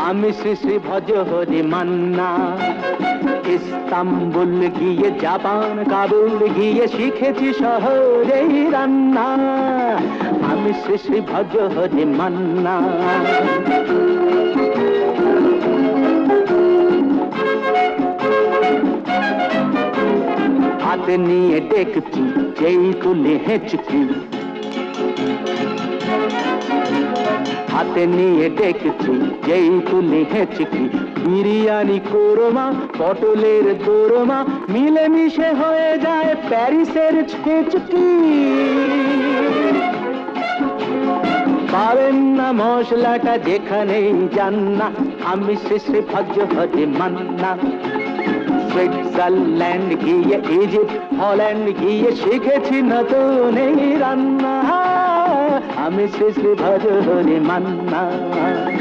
আমি শ্রী শ্রী ভজ হরি মান্না। ইস্তাম্বুল গিয়ে জাপান কাবুল গিয়ে শিখেছি শহরেই রান্না। আমি শ্রী শ্রী ভজ হরি মান্না। হাতে নিয়ে ডেকচি যেই তুলি হেঁচকি, হাতে নিয়ে ডেকচি যেই তুলি হেঁচকি, বিরিয়ানি কোরমা পটলের দোরমা মিলেমিশে হয়ে যায় প্যারিসের ছেচকি। পাবেন না মশলাটা যেখানেই যান না, আমি শ্রী শ্রী ভজ হরি মান্না। সুইজারল্যান্ড গিয়ে ইজিপ্ট হল্যান্ড গিয়ে শিখেছি নতুন এই রান্না। আমি শ্রী শ্রী ভজ হরি মান্না।